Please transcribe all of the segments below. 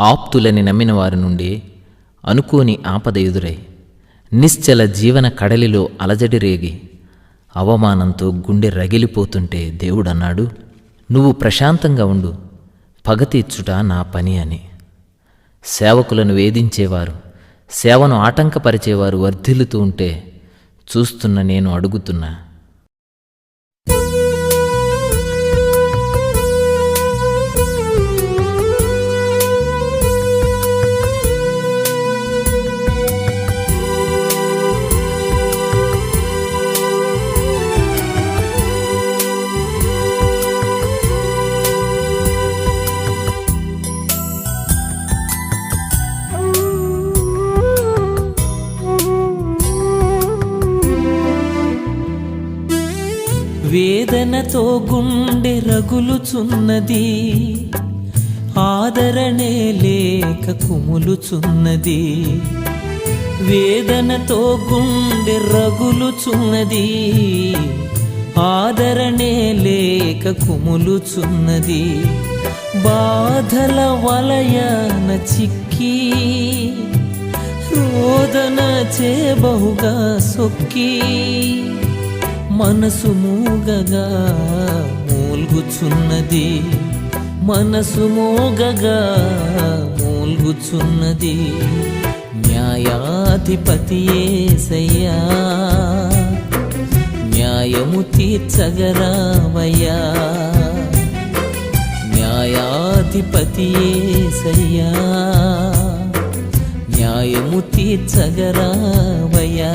ఆప్తులని నమ్మిన వారి నుండి అనుకోని ఆపద ఎదురై నిశ్చల జీవన కడలిలో అలజడి రేగి అవమానంతో గుండె రగిలిపోతుంటే దేవుడన్నాడు, నువ్వు ప్రశాంతంగా ఉండు, పగ తీర్చుట నా పని అని. సేవకులను వేధించేవారు, సేవను ఆటంకపరిచేవారు వర్ధిల్లుతూ ఉంటే చూస్తున్న నేను అడుగుతున్నా, వేదనతో గుండె రగులుచున్నది, ఆదరణే లేక కుములుచున్నది. వేదనతో గుండె రగులుచున్నది, ఆదరణే లేక కుములుచున్నది. బాధల వలయన చిక్కి రోదన చేబహుగా సొక్కి మనసు మూగగా మూల్గుచున్నది, మనసు మోగగా మూల్గుచున్నది. న్యాయాధిపతి యేసయ్యా, న్యాయము తీర్చగరావయ్యా. న్యాయాధిపతి యేసయ్యా, న్యాయము తీర్చగరావయ్యా.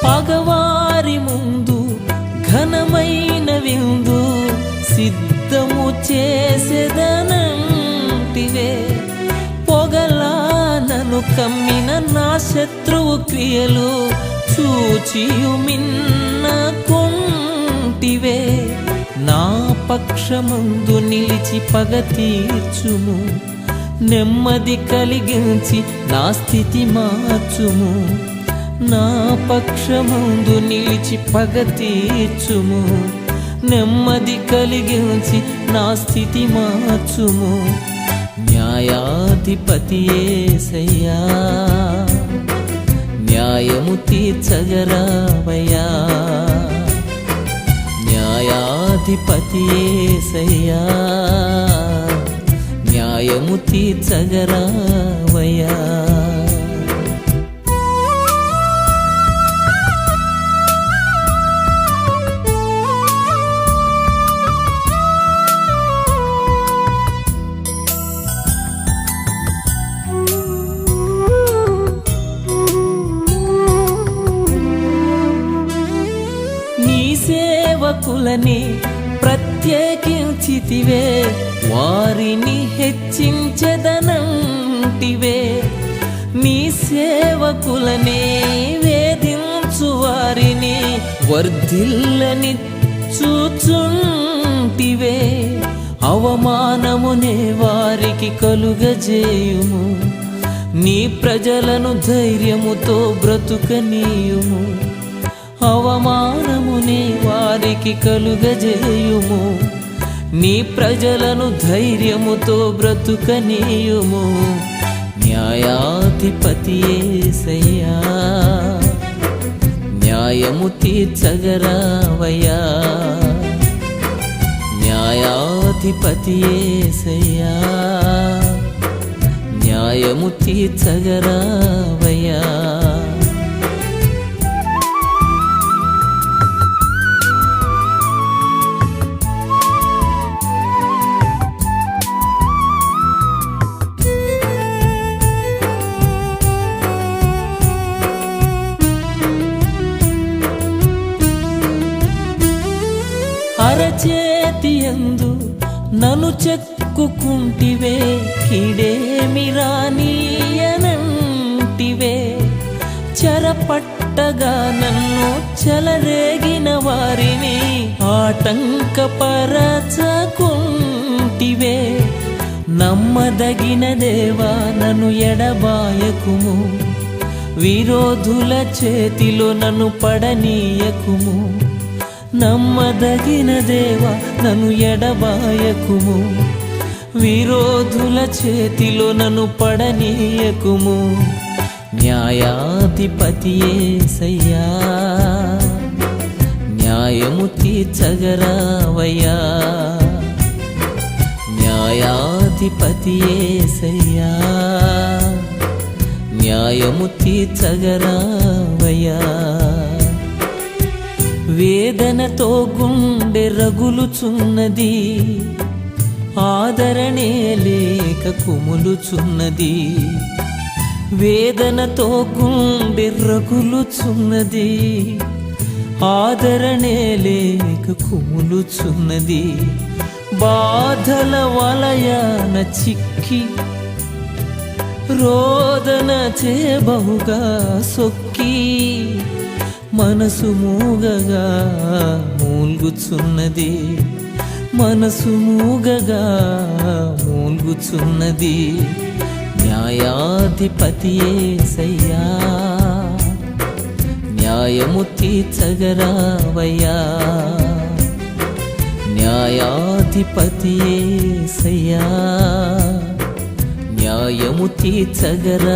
పగవారి ముందు ఘనమైన విందు సిద్ధము చేసేదనంటివే. పొగలా నన్ను కమ్మిన నా శత్రువు క్రియలు చూచియు మిన్న కొంటివే. నా పక్షమందు నిలిచి పగ తీర్చుము, నెమ్మది కలిగించి నా స్థితి మార్చుము. నా పక్షమందు నిలిచి పగ తీర్చుము, నెమ్మది కలిగించి నా స్థితి మార్చుము. న్యాయాధిపతి యేసయ్యా, న్యాయము తీర్చగరావయ్యా. న్యాయాధిపతి యేసయ్యా, న్యాయము తీర్చగరావయ్యా. సేవకులని ప్రత్యేకించితివే, వారిని హెచ్చించెదనంటివే. నీ సేవకులనే వేధించు వారిని వర్ధిల్లని చూచుంటివే. అవమానమునే వారికి కలుగజేయుము, నీ ప్రజలను ధైర్యముతో బ్రతుకనీయుము. అవమానమునే వారికి కలుగజేయుము, నీ ప్రజలను ధైర్యముతో బ్రతుకనీయుము. న్యాయాధిపతి యేసయ్యా, న్యాయము తీర్చగరావయ్యా. న్యాయాధిపతి యేసయ్యా, న్యాయము తీర్చగరావయ్యా. అరచేతియందు నన్ను చెక్కుకుంటివే, కీడేమి రానీయనంటివే. చెరపట్టగా నన్ను చెలరేగిన వారిని ఆటంకపరచకుంటివే నమ్మదగిన దేవా నన్ను ఎడబాయకుము విరోధుల చేతిలో నన్ను పడనీయకుము నమ్మదగిన దేవా నన్ను ఎడబాయకుము విరోధుల చేతిలో నన్ను పడనీయకుము న్యాయాధిపతి యేసయ్యా న్యాయము తీర్చగరావయ్యా న్యాయాధిపతి యేసయ్యా న్యాయము తీర్చగరావయ్యా వేదనతో గుండె రగులుచున్నది ఆదరణే లేక కుములుచున్నది వేదనతో గుండె రగులుచున్నది ఆదరణే లేక కుములుచున్నది బాధల వలయాన చిక్కి రోదన చేబహుగా సొక్కి మనసు మూగగా మూల్గుచున్నది మనసు మూగగా మూల్గుచున్నది న్యాయాధిపతి యేసయ్యా న్యాయము తీర్చగరావయ్యా న్యాయాధిపతి యేసయ్యా న్యాయము తీర్చగరావయ్యా